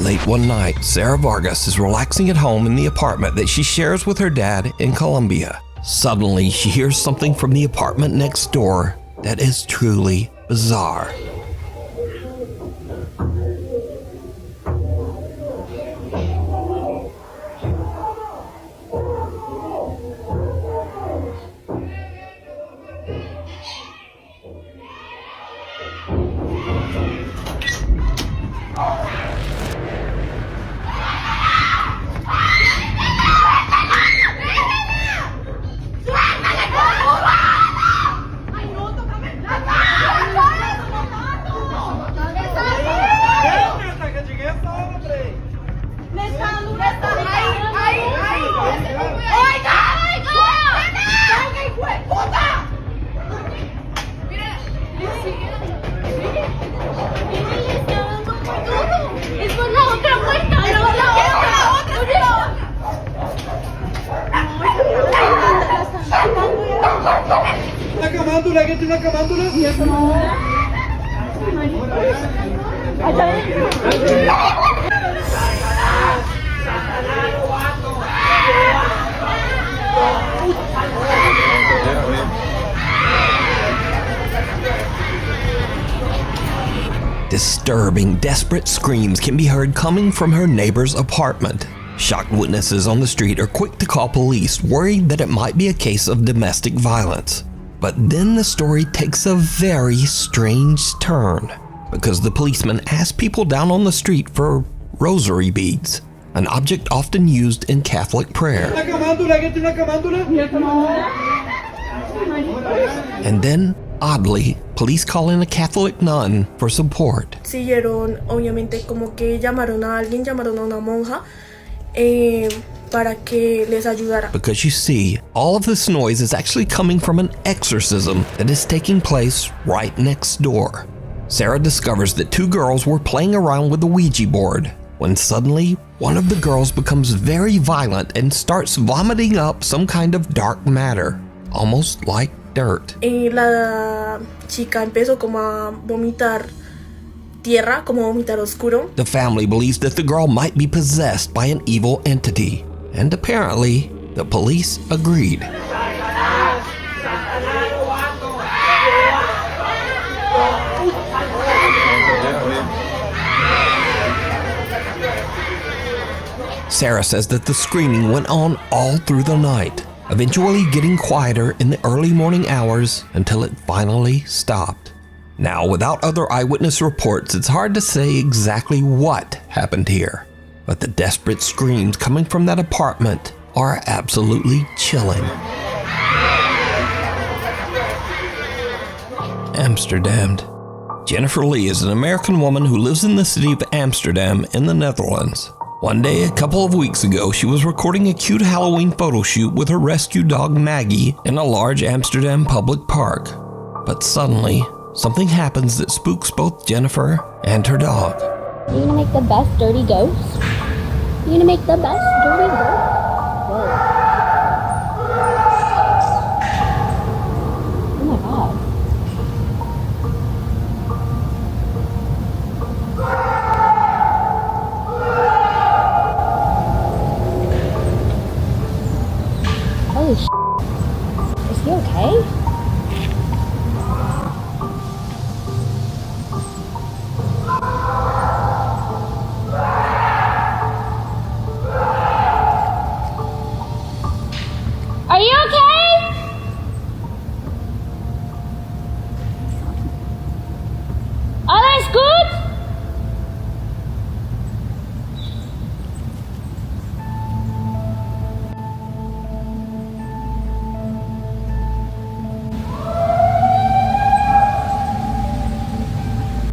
Late one night, Sarah Vargas is relaxing at home in the apartment that she shares with her dad in Colombia. Suddenly, she hears something from the apartment next door that is truly bizarre. Disturbing, desperate screams can be heard coming from her neighbor's apartment. Shocked witnesses on the street are quick to call police, worried that it might be a case of domestic violence. But then the story takes a very strange turn, because the policeman asked people down on the street for rosary beads, an object often used in Catholic prayer. And then, oddly, police call in a Catholic nun for support. Siguieron, obviamente, como que llamaron a alguien, llamaron a una monja para que les ayudara. Because you see, all of this noise is actually coming from an exorcism that is taking place right next door. Sarah discovers that two girls were playing around with the Ouija board, when suddenly, one of the girls becomes very violent and starts vomiting up some kind of dark matter, almost like dirt. La chica empezó como a vomitar tierra, como vomitar oscuro. The family believes that the girl might be possessed by an evil entity, and apparently, the police agreed. Sarah says that the screaming went on all through the night, eventually getting quieter in the early morning hours until it finally stopped. Now, without other eyewitness reports, it's hard to say exactly what happened here, but the desperate screams coming from that apartment are absolutely chilling. Amsterdam. Jennifer Lee is an American woman who lives in the city of Amsterdam in the Netherlands. One day, a couple of weeks ago, she was recording a cute Halloween photo shoot with her rescue dog Maggie in a large Amsterdam public park. But suddenly, something happens that spooks both Jennifer and her dog. You're gonna make the best dirty ghost? You're gonna make the best dirty ghost? Whoa. Oh my god. Holy shit. Is he okay? Are you okay? Alles gut?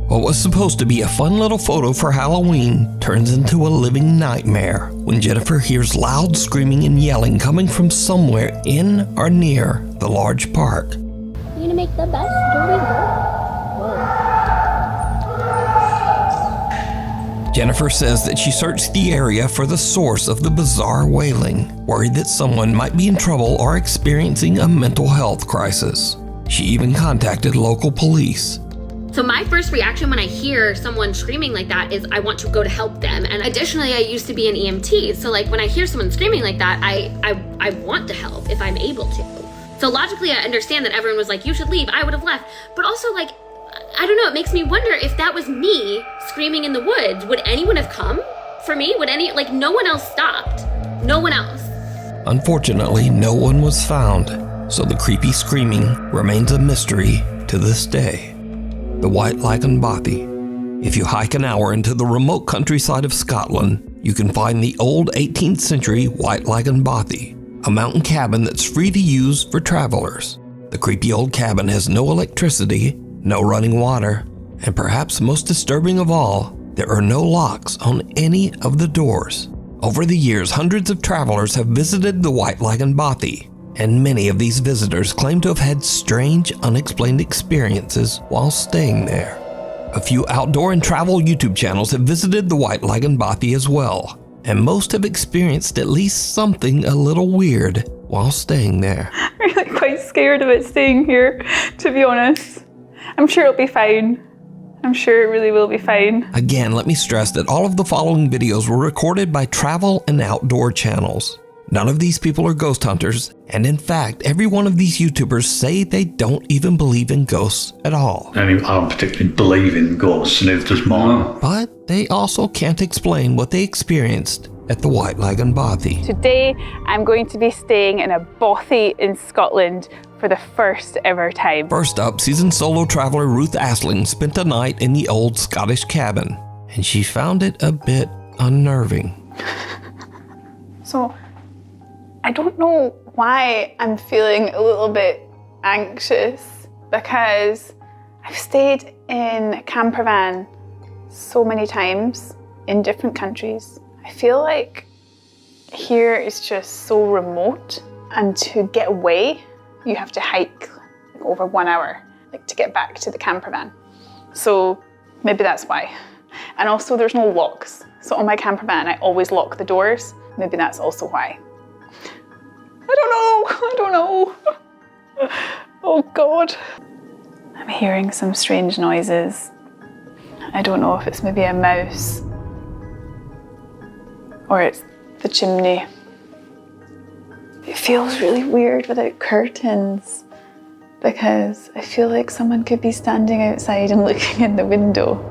What was supposed to be a fun little photo for Halloween turns into a living nightmare when Jennifer hears loud screaming and yelling coming from somewhere in or near the large park. You're gonna make the best dirty ghost? Whoa. Jennifer says that she searched the area for the source of the bizarre wailing, worried that someone might be in trouble or experiencing a mental health crisis. She even contacted local police. So my first reaction when I hear someone screaming like that is I want to go to help them. And additionally, I used to be an EMT. So like when I hear someone screaming like that, I want to help if I'm able to. So logically, I understand that everyone was like, you should leave. I would have left. But also like, I don't know, it makes me wonder if that was me screaming in the woods, would anyone have come for me? Would like no one else stopped. No one else. Unfortunately, no one was found, so the creepy screaming remains a mystery to this day. The White Lagan If you hike an hour into the remote countryside of Scotland, you can find the old 18th century White Lagan, a mountain cabin that's free to use for travelers. The creepy old cabin has no electricity, no running water, and perhaps most disturbing of all, there are no locks on any of the doors. Over the years, hundreds of travelers have visited the White Lagan, and many of these visitors claim to have had strange, unexplained experiences while staying there. A few outdoor and travel YouTube channels have visited the White Lagan as well, and most have experienced at least something a little weird while staying there. I'm really quite scared of it staying here, to be honest. I'm sure it'll be fine. I'm sure it really will be fine. Again, let me stress that all of the following videos were recorded by travel and outdoor channels. None of these people are ghost hunters, and in fact, every one of these YouTubers say they don't even believe in ghosts at all. I don't particularly believe in ghosts, neither does mine. But they also can't explain what they experienced at the White Lagan. Today, I'm going to be staying in a bothy in Scotland for the first ever time. First up, seasoned solo traveler Ruth Asling spent a night in the old Scottish cabin, and she found it a bit unnerving. So, I don't know why I'm feeling a little bit anxious, because I've stayed in a camper van so many times in different countries. I feel like here is just so remote, and to get away, you have to hike over 1 hour, to get back to the camper van. So maybe that's why. And also there's no locks. So on my camper van, I always lock the doors. Maybe that's also why. I don't know. Oh God. I'm hearing some strange noises. I don't know if it's maybe a mouse or it's the chimney. It feels really weird without curtains, because I feel like someone could be standing outside and looking in the window.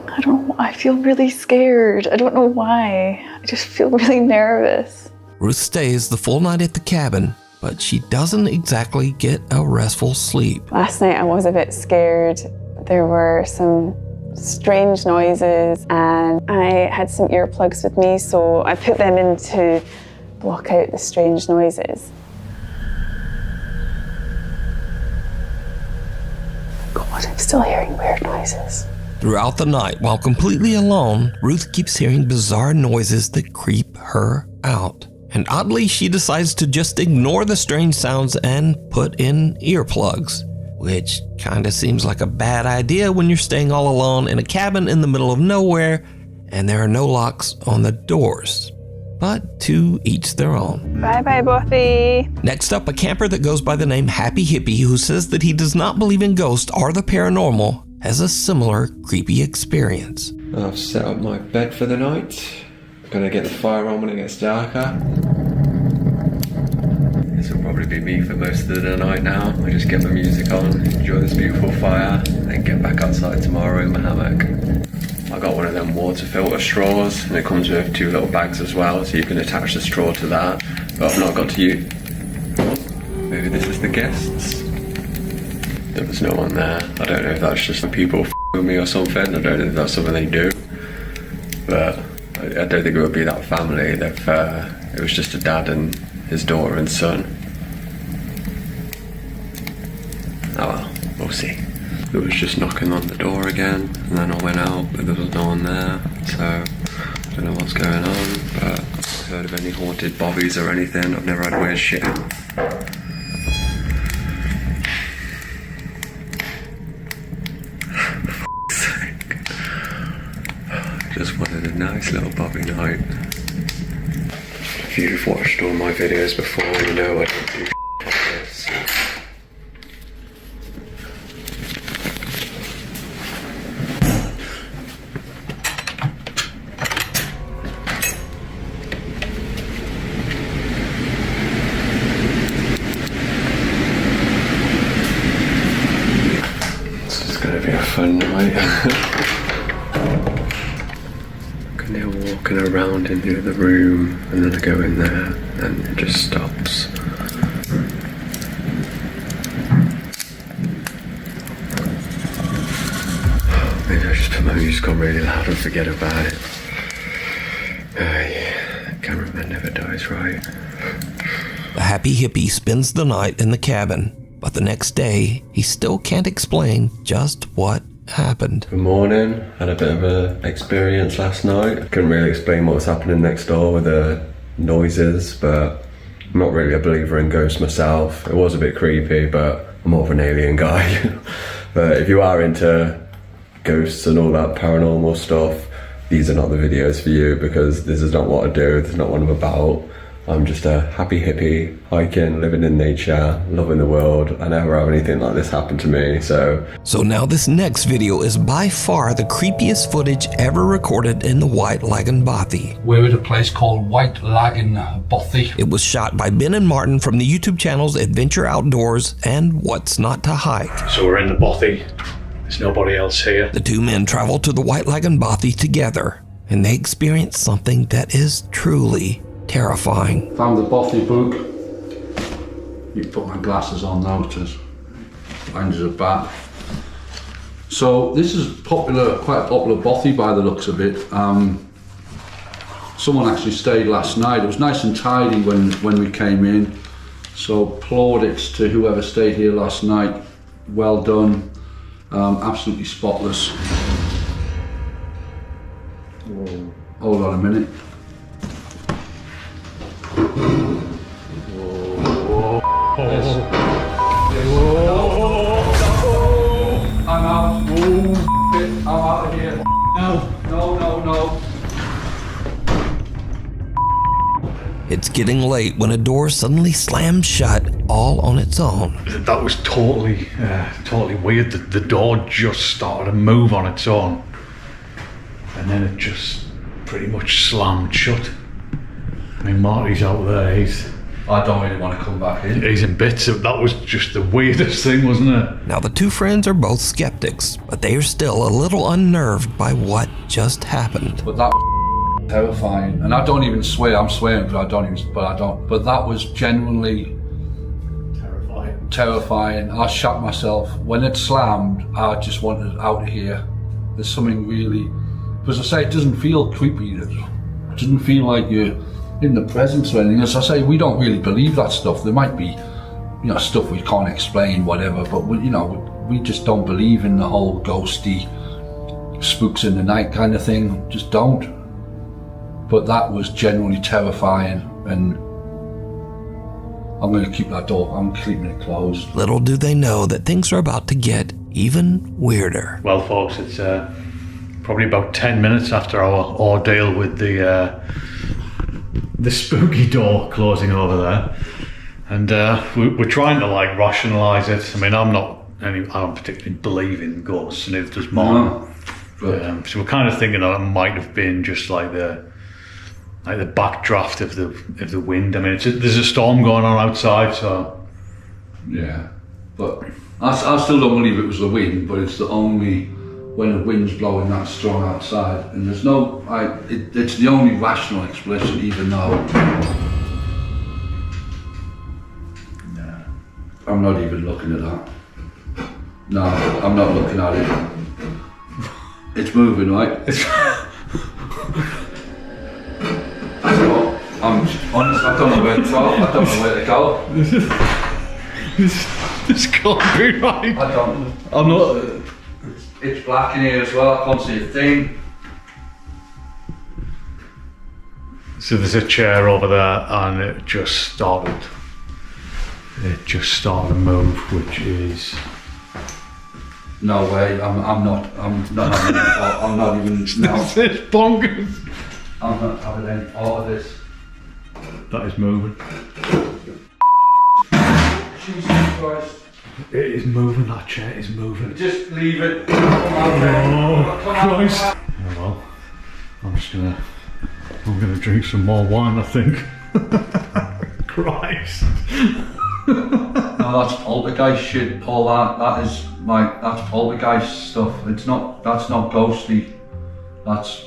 I don't know, I feel really scared. I don't know why. I just feel really nervous. Ruth stays the full night at the cabin, but she doesn't exactly get a restful sleep. Last night I was a bit scared. There were some strange noises and I had some earplugs with me, so I put them in to block out the strange noises. God, I'm still hearing weird noises. Throughout the night, while completely alone, Ruth keeps hearing bizarre noises that creep her out. And oddly, she decides to just ignore the strange sounds and put in earplugs, which kinda seems like a bad idea when you're staying all alone in a cabin in the middle of nowhere and there are no locks on the doors. But to each their own. Bye-bye, Bothy. Next up, a camper that goes by the name Happy Hippie, who says that he does not believe in ghosts or the paranormal, has a similar creepy experience. I've set up my bed for the night. I'm gonna get the fire on when it gets darker. This will probably be me for most of the night now. I just get my music on, enjoy this beautiful fire, then get back outside tomorrow in my hammock. I got one of them water filter straws, and it comes with 2 little bags as well, so you can attach the straw to that. But I've not got to use. Maybe this is the guests. There was no one there. I don't know if that's just the people with me or something. I don't know if that's something they do. But I don't think it would be that family if it was just a dad and his daughter and son. Oh well, we'll see. It was just knocking on the door again, and then I went out, but there was no one there, so I don't know what's going on, but I've heard of any haunted bobbies or anything. I've never had weird shit. Just wanted a nice little bobby night. If you've watched all my videos before, you know I don't do like this. fun night. And they're walking around in the other room, and then I go in there, and it just stops. Maybe I just put my music on really loud and forget about it. Cameraman never dies, right? The happy hippie spends the night in the cabin, but the next day, he still can't explain just what happened. Good morning. Had a bit of an experience last night. I couldn't really explain what was happening next door with the noises, but I'm not really a believer in ghosts myself. It was a bit creepy, but I'm more of an alien guy. But if you are into ghosts and all that paranormal stuff, these are not the videos for you, because this is not what I do. This is not what I'm about. I'm just a happy hippie, hiking, living in nature, loving the world. I never have anything like this happen to me, so now this next video is by far the creepiest footage ever recorded in the White Lagoon Bothy. We're at a place called White Lagoon Bothy. It was shot by Ben and Martin from the YouTube channels Adventure Outdoors and What's Not to Hike. So we're in the Bothy. There's nobody else here. The two men traveled to the White Lagoon Bothy together, and they experienced something that is truly terrifying. Found the Bothy book. You put my glasses on now to find us a bat. So this is popular, quite a popular Bothy by the looks of it. Someone actually stayed last night. It was nice and tidy when we came in. So plaudits to whoever stayed here last night. Well done. Absolutely spotless. Whoa. Hold on a minute. I'm out. I'm out of here. No. It's getting late when a door suddenly slams shut all on its own. That was totally weird. The door just started to move on its own, and then it just pretty much slammed shut. I mean, Marty's out there. I don't really want to come back in. He's in bits. That was just the weirdest thing, wasn't it? Now the two friends are both skeptics, but they are still a little unnerved by what just happened. But that was terrifying, and I don't even swear. I'm swearing, but I don't. But that was genuinely terrifying. I shot myself when it slammed. I just wanted out of here. There's something really, because I say it doesn't feel creepy. It doesn't feel like you're in the presence or anything. As I say, we don't really believe that stuff. There might be, stuff we can't explain, whatever. But we just don't believe in the whole ghosty, spooks in the night kind of thing. Just don't. But that was genuinely terrifying, and I'm going to keep that door. I'm keeping it closed. Little do they know that things are about to get even weirder. Well, folks, it's probably about 10 minutes after our ordeal with the spooky door closing over there, and we're trying to rationalise it. I mean, I don't particularly believe in ghosts, and neither does Martin. No. So we're kind of thinking that it might have been just like the backdraft of the wind. I mean, there's a storm going on outside, so yeah. But I still don't believe it was the wind, but it's the only when the wind's blowing that strong outside, and there's no. It's the only rational explanation, even though. No. I'm not even looking at that. No, I'm not looking at it. It's moving, right? I'm honest, I don't know where to go. I don't know where to go. This can't be right. I'm not. It's black in here as well. I can't see a thing. So there's a chair over there, and it just started to move, which is. No way. I'm not even. No. This is bonkers. I'm not having any part of this. That is moving. Jesus Christ. It is moving, that chair is moving. Just leave it. Come on, Christ. Oh well, I'm gonna drink some more wine, I think. Christ. No, that's poltergeist shit, Paul. That is like, that's poltergeist stuff. That's not ghostly. That's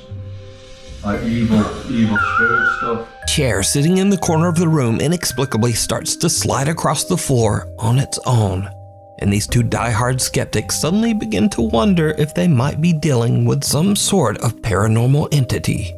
like evil spirit stuff. Chair sitting in the corner of the room inexplicably starts to slide across the floor on its own. And these two diehard skeptics suddenly begin to wonder if they might be dealing with some sort of paranormal entity.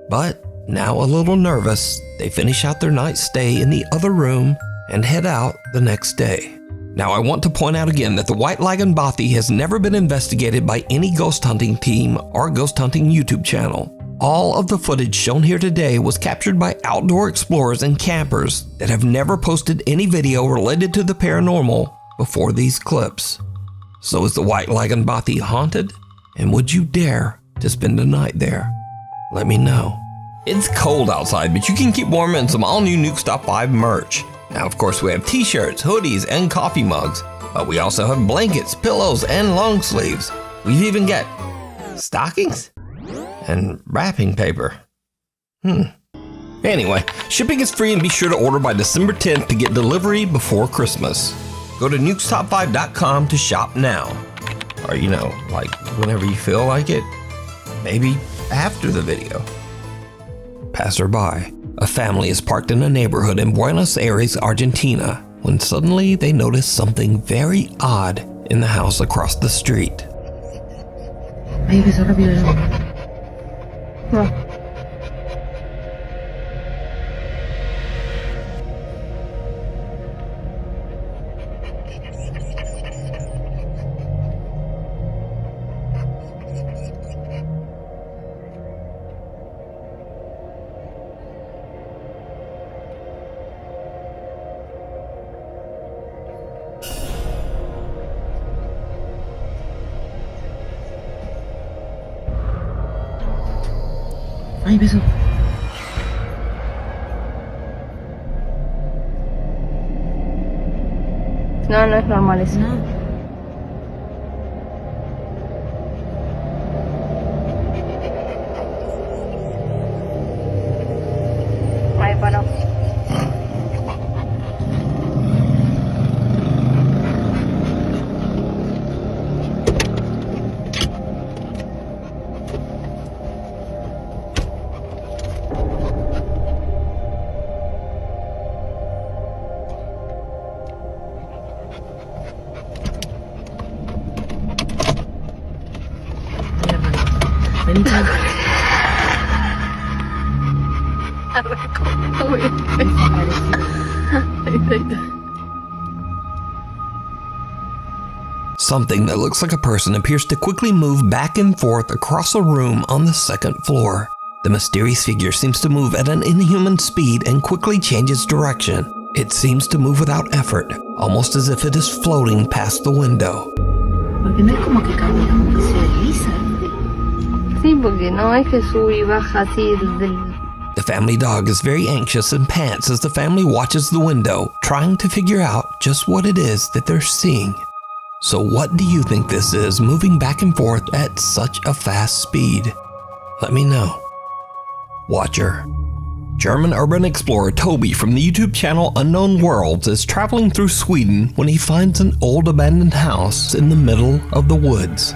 But now a little nervous, they finish out their night stay in the other room and head out the next day. Now I want to point out again that the White Lagan Bothy has never been investigated by any ghost hunting team or ghost hunting YouTube channel. All of the footage shown here today was captured by outdoor explorers and campers that have never posted any video related to the paranormal before these clips. So is the White Lagan Bothy haunted? And would you dare to spend a night there? Let me know. It's cold outside, but you can keep warm in some all-new Nuke's Top 5 merch. Now, of course, we have t-shirts, hoodies, and coffee mugs, but we also have blankets, pillows, and long sleeves. We've even got stockings and wrapping paper. Anyway, shipping is free and be sure to order by December 10th to get delivery before Christmas. Go to nukestop5.com to shop now. Or, like whenever you feel like it. Maybe after the video. Passerby. A family is parked in a neighborhood in Buenos Aires, Argentina, when suddenly they notice something very odd in the house across the street. Ay, beso. No, no es normal eso. No. Ahí paró. Something that looks like a person appears to quickly move back and forth across a room on the second floor. The mysterious figure seems to move at an inhuman speed and quickly changes direction. It seems to move without effort, almost as if it is floating past the window. Porque no es como que camina, como que se desliza. Sí, porque no es que sube y baja así del... The family dog is very anxious and pants as the family watches the window, trying to figure out just what it is that they're seeing. So what do you think this is, moving back and forth at such a fast speed? Let me know. Watcher. German urban explorer Toby from the YouTube channel Unknown Worlds is traveling through Sweden when he finds an old abandoned house in the middle of the woods.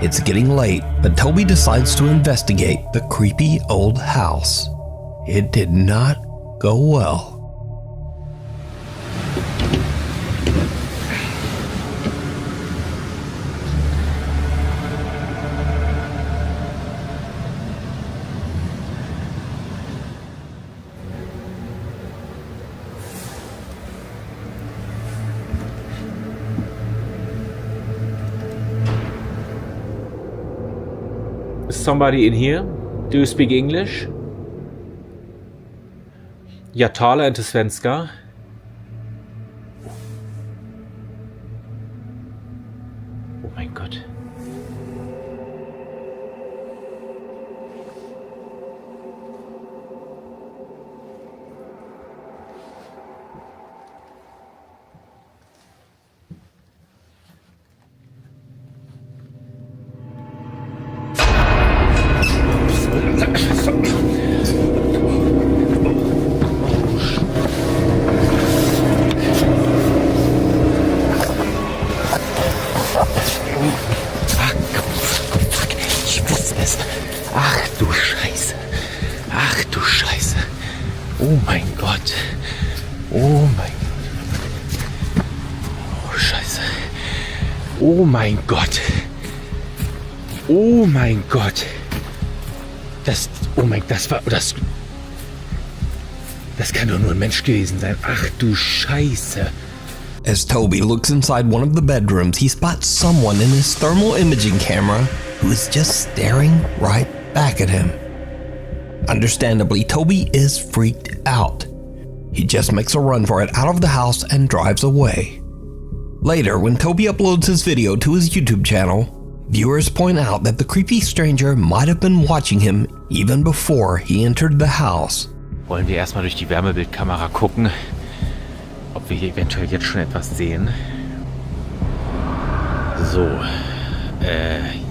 It's getting late, but Toby decides to investigate the creepy old house. It did not go well. Is somebody in here? Do you speak English? Jag talar inte svenska. Oh mein Gott. Ach du Scheiße. Ach du Scheiße. Oh mein Gott. Oh mein Gott. Oh Scheiße. Oh mein Gott. Oh mein Gott. Das kann doch nur ein Mensch gewesen sein. Ach du Scheiße. As Toby looks inside one of the bedrooms, he spots someone in his thermal imaging camera who is just staring right back at him. Understandably, Toby is freaked out. He just makes a run for it out of the house and drives away. Later, when Toby uploads his video to his YouTube channel, viewers point out that the creepy stranger might have been watching him even before he entered the house. Wollen wir erstmal durch die Wärmebildkamera gucken, ob wir hier eventuell jetzt schon etwas sehen. So,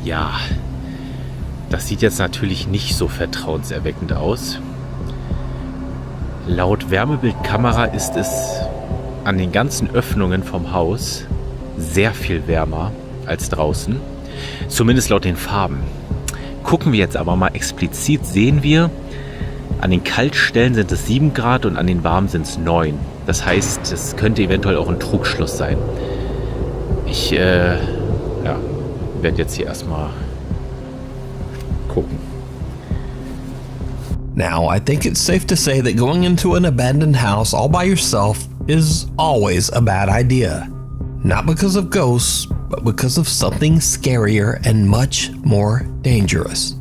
ja. Das sieht jetzt natürlich nicht so vertrauenserweckend aus. Laut Wärmebildkamera ist es an den ganzen Öffnungen vom Haus sehr viel wärmer als draußen. Zumindest laut den Farben. Gucken wir jetzt aber mal explizit, sehen wir, an den Kaltstellen sind es 7 Grad und an den warmen sind es 9. Das heißt, es könnte eventuell auch ein Trugschluss sein. Ich werde jetzt hier erstmal gucken. Now, I think it's safe to say that going into an abandoned house all by yourself is always a bad idea. Not because of ghosts, but because of something scarier and much more dangerous.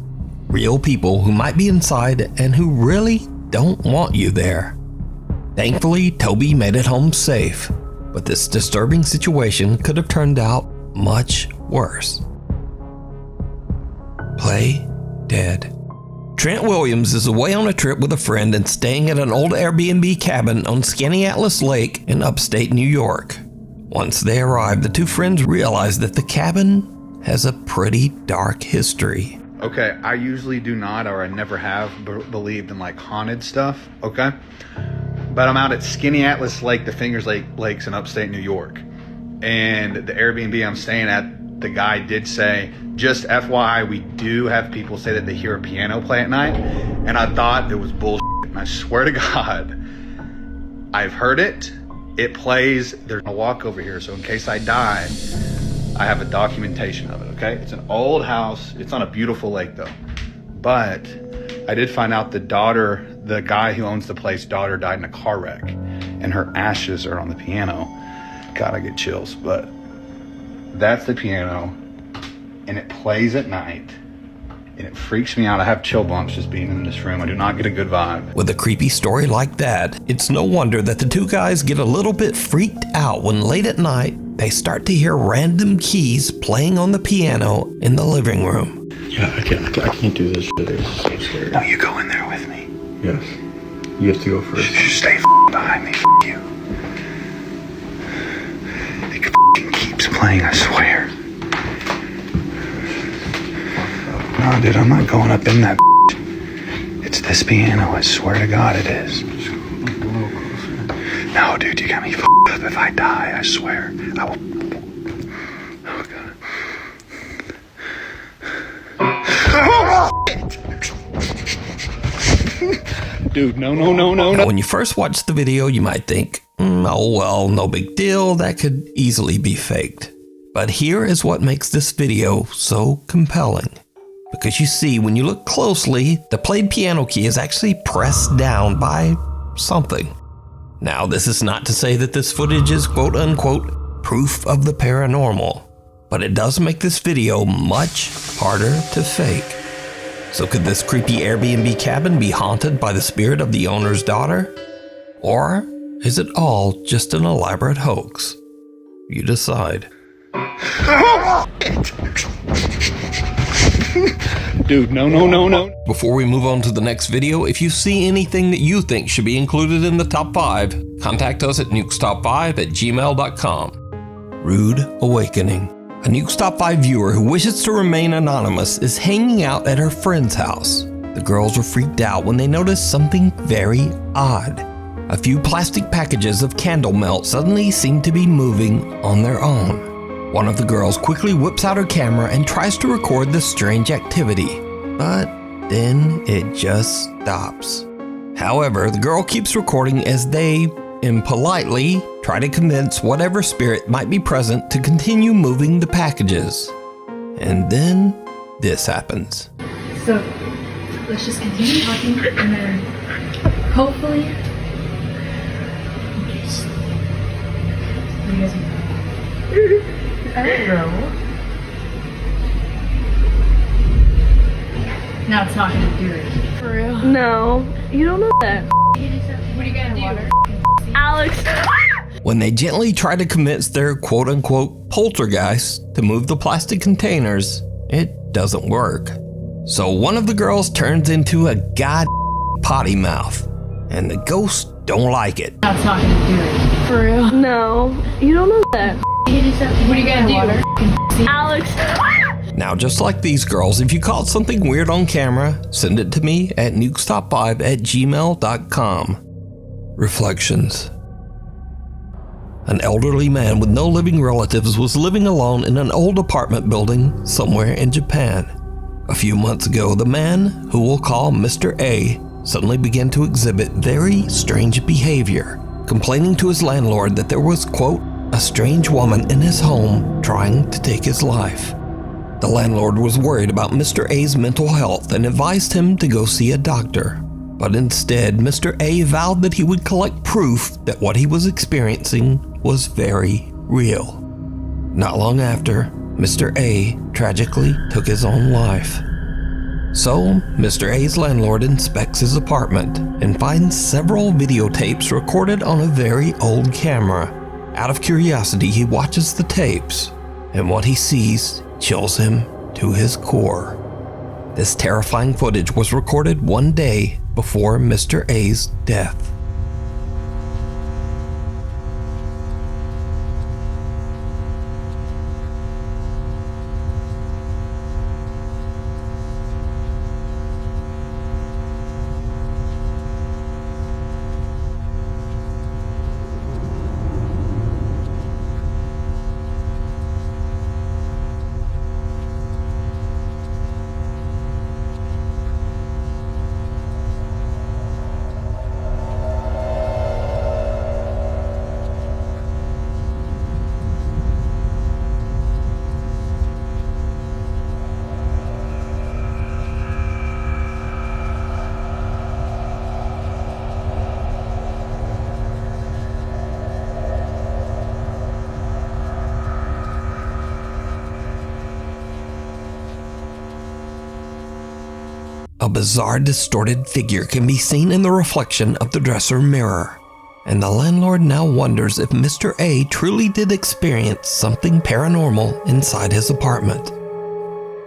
Real people who might be inside and who really don't want you there. Thankfully, Toby made it home safe, but this disturbing situation could have turned out much worse. Play dead. Trent Williams is away on a trip with a friend and staying at an old Airbnb cabin on Skaneateles Lake in upstate New York. Once they arrive, the two friends realize that the cabin has a pretty dark history. Okay, I usually do not, or I never have believed in like haunted stuff, okay? But I'm out at Skaneateles Lake, the Fingers Lakes in upstate New York. And the Airbnb I'm staying at, the guy did say, just FYI, we do have people say that they hear a piano play at night. And I thought it was bullshit. And I swear to God, I've heard it. It plays. There's a walk over here. So in case I die, I have a documentation of it, okay? It's an old house. It's on a beautiful lake though. But I did find out the daughter, the guy who owns the place, daughter died in a car wreck. And her ashes are on the piano. God, I get chills. But that's the piano. And it plays at night. And it freaks me out. I have chill bumps just being in this room. I do not get a good vibe. With a creepy story like that, it's no wonder that the two guys get a little bit freaked out when late at night they start to hear random keys playing on the piano in the living room. Yeah, I can't do this shit. It's so scary. No, you go in there with me. Yes. You have to go first. Stay behind me, you. It keeps playing, I swear. No, dude, I'm not going up in that. It's this piano, I swear to God it is. No, dude, you got me up. If I die, I swear, I will. Oh, God. Dude, no. When you first watch the video, you might think, oh well, no big deal, that could easily be faked. But here is what makes this video so compelling. Because you see, when you look closely, the played piano key is actually pressed down by something. Now, this is not to say that this footage is quote-unquote proof of the paranormal, but it does make this video much harder to fake. So could this creepy Airbnb cabin be haunted by the spirit of the owner's daughter? Or is it all just an elaborate hoax? You decide. Dude, no. Before we move on to the next video, if you see anything that you think should be included in the top 5, contact us at nukestop5@gmail.com. Rude Awakening. A Nukes Top 5 viewer who wishes to remain anonymous is hanging out at her friend's house. The girls were freaked out when they noticed something very odd. A few plastic packages of candle melt suddenly seem to be moving on their own. One of the girls quickly whips out her camera and tries to record the strange activity, but then it just stops. However, the girl keeps recording as they, impolitely, try to convince whatever spirit might be present to continue moving the packages. And then this happens. So let's just continue talking and then hopefully. What do you guys mean? I don't know. Now it's not gonna do it. For real? No, you don't know that. What are you gonna do? Alex. When they gently try to convince their quote-unquote poltergeist to move the plastic containers, it doesn't work. So one of the girls turns into a potty mouth, and the ghosts don't like it. Now it's not gonna do it. For real? No, you don't know that. What are you gonna do? Alex. Now, just like these girls, if you caught something weird on camera, send it to me at nukestop5@gmail.com. Reflections. An elderly man with no living relatives was living alone in an old apartment building somewhere in Japan. A few months ago, the man, who we'll call Mr. A, suddenly began to exhibit very strange behavior, complaining to his landlord that there was, quote, a strange woman in his home trying to take his life. The landlord was worried about Mr. A's mental health and advised him to go see a doctor. But instead, Mr. A vowed that he would collect proof that what he was experiencing was very real. Not long after, Mr. A tragically took his own life. So, Mr. A's landlord inspects his apartment and finds several videotapes recorded on a very old camera. Out of curiosity, he watches the tapes, and what he sees chills him to his core. This terrifying footage was recorded one day before Mr. A's death. A bizarre, distorted figure can be seen in the reflection of the dresser mirror, and the landlord now wonders if Mr. A truly did experience something paranormal inside his apartment.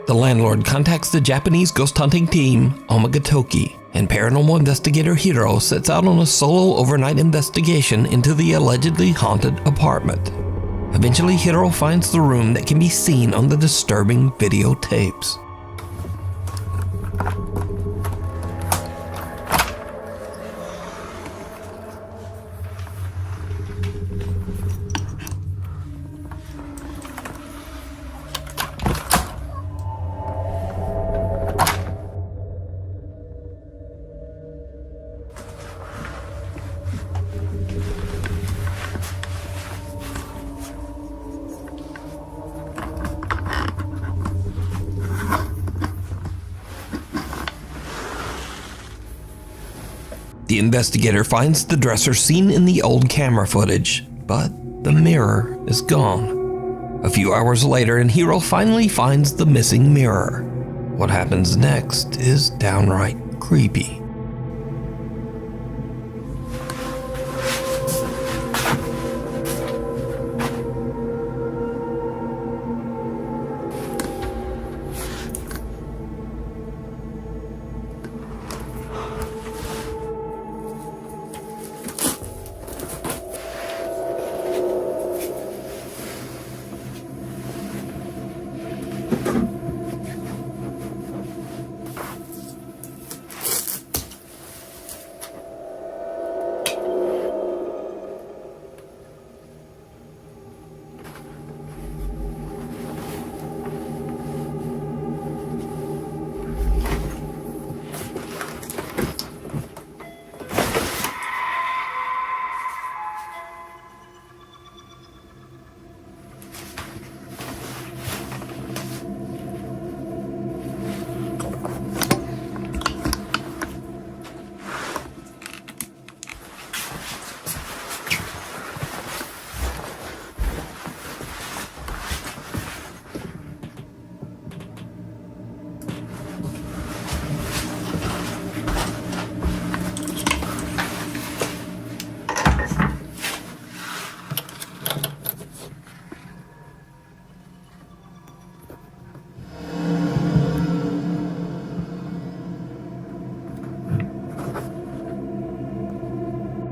The landlord contacts the Japanese ghost hunting team, Omagatoki, and paranormal investigator Hiro sets out on a solo overnight investigation into the allegedly haunted apartment. Eventually, Hiro finds the room that can be seen on the disturbing videotapes. The investigator finds the dresser seen in the old camera footage, but the mirror is gone. A few hours later, and Hiro finally finds the missing mirror. What happens next is downright creepy.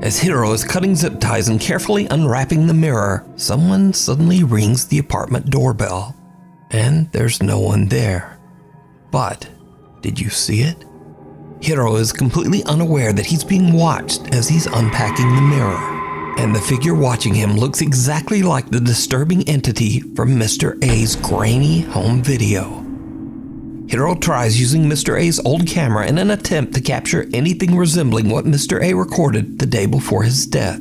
As Hiro is cutting zip ties and carefully unwrapping the mirror, someone suddenly rings the apartment doorbell. And there's no one there. But, did you see it? Hiro is completely unaware that he's being watched as he's unpacking the mirror. And the figure watching him looks exactly like the disturbing entity from Mr. A's grainy home video. Hiro tries using Mr. A's old camera in an attempt to capture anything resembling what Mr. A recorded the day before his death.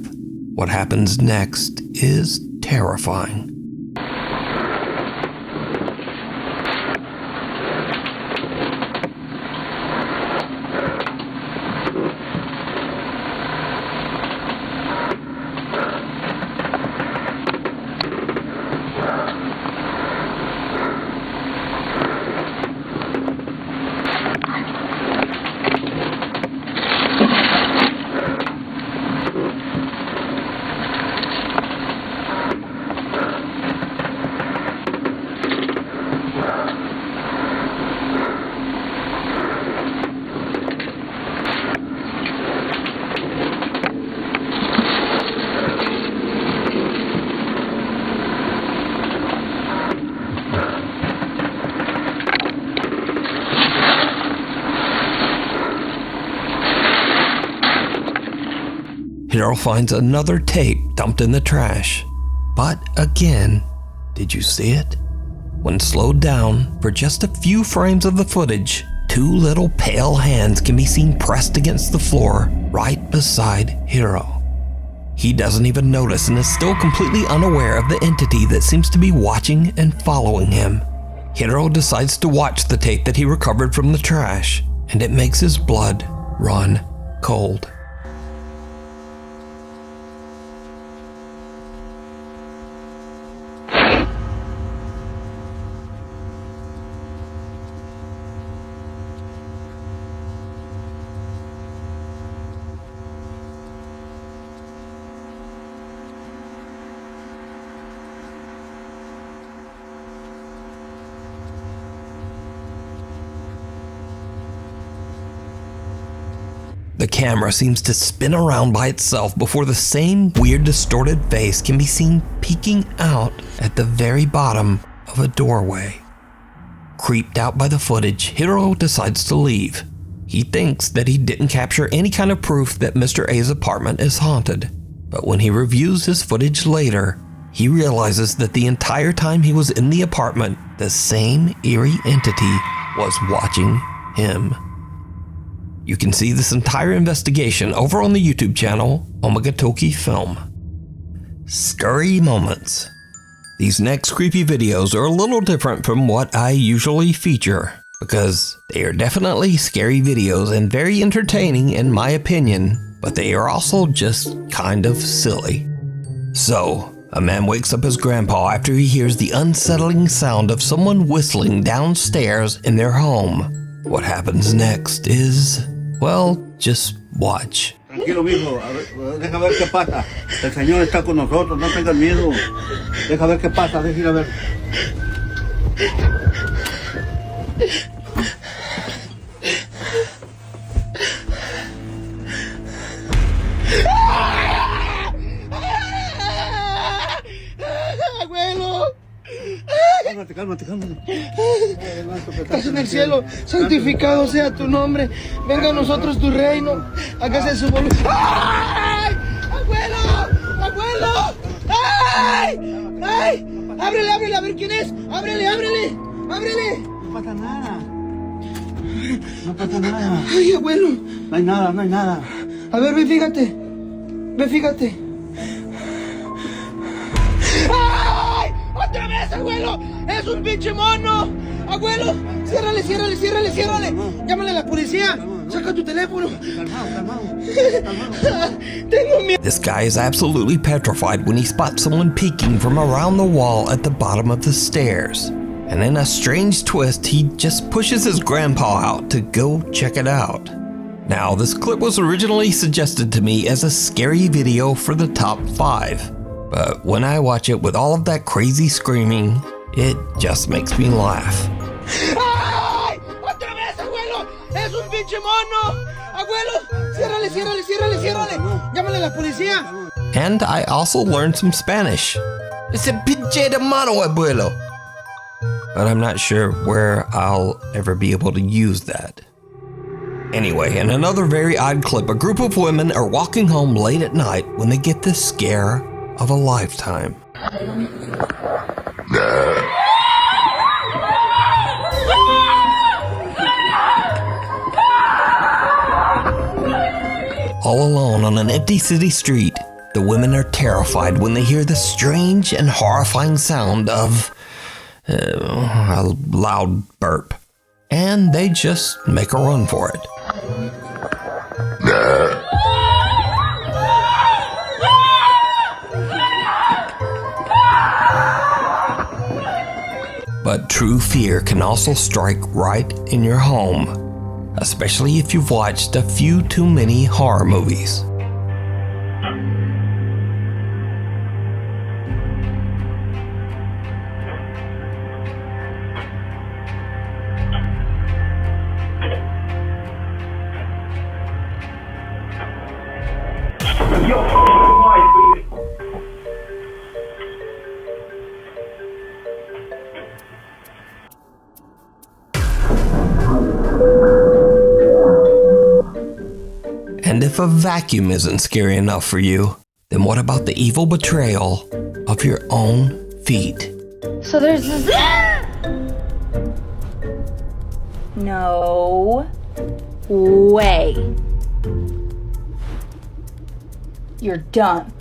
What happens next is terrifying. Hiro finds another tape dumped in the trash. But again, did you see it? When slowed down for just a few frames of the footage, two little pale hands can be seen pressed against the floor right beside Hiro. He doesn't even notice and is still completely unaware of the entity that seems to be watching and following him. Hiro decides to watch the tape that he recovered from the trash, and it makes his blood run cold. The camera seems to spin around by itself before the same weird distorted face can be seen peeking out at the very bottom of a doorway. Creeped out by the footage, Hiro decides to leave. He thinks that he didn't capture any kind of proof that Mr. A's apartment is haunted. But when he reviews his footage later, he realizes that the entire time he was in the apartment, the same eerie entity was watching him. You can see this entire investigation over on the YouTube channel, Omagatoki Film. Scary moments. These next creepy videos are a little different from what I usually feature, because they are definitely scary videos and very entertaining in my opinion, but they are also just kind of silly. So, a man wakes up his grandpa after he hears the unsettling sound of someone whistling downstairs in their home. What happens next is, well, just watch. Tranquilo, mijo. Deja ver qué pasa. El Señor está con nosotros. No tengas miedo. Deja ver qué pasa. Deja ir a ver. Abuelo. Cálmate. Estás en el cielo, santificado sea tu nombre. Venga a nosotros tu reino. Hágase su voluntad. ¡Ay! ¡Abuelo! ¡Ay! Ábrele, a ver quién es. Ábrele. No pasa nada. Ay, abuelo. No hay nada. A ver, ve, fíjate. ¡Ay! ¡Otra vez, abuelo! ¡Es un pinche mono! ¡Abuelo! ¡Ciérrale! ¡Llámale a la policía! ¡Saca tu teléfono! Tengo miedo. This guy is absolutely petrified when he spots someone peeking from around the wall at the bottom of the stairs. And in a strange twist, he just pushes his grandpa out to go check it out. Now, this clip was originally suggested to me as a scary video for the top 5. But when I watch it with all of that crazy screaming, it just makes me laugh. ¡Ay! ¡Otra vez, abuelo! ¡Es un pinche mono! Abuelo, ciérrale, ciérrale, ciérrale, ciérrale. Llámale a la policía. And I also learned some Spanish. It's a pinche de mano, abuelo. But I'm not sure where I'll ever be able to use that. Anyway, in another very odd clip, a group of women are walking home late at night when they get the scare of a lifetime. All alone on an empty city street, the women are terrified when they hear the strange and horrifying sound of a loud burp. And they just make a run for it. But true fear can also strike right in your home, especially if you've watched a few too many horror movies. And if a vacuum isn't scary enough for you, then what about the evil betrayal of your own feet? So there's this. No way. You're done.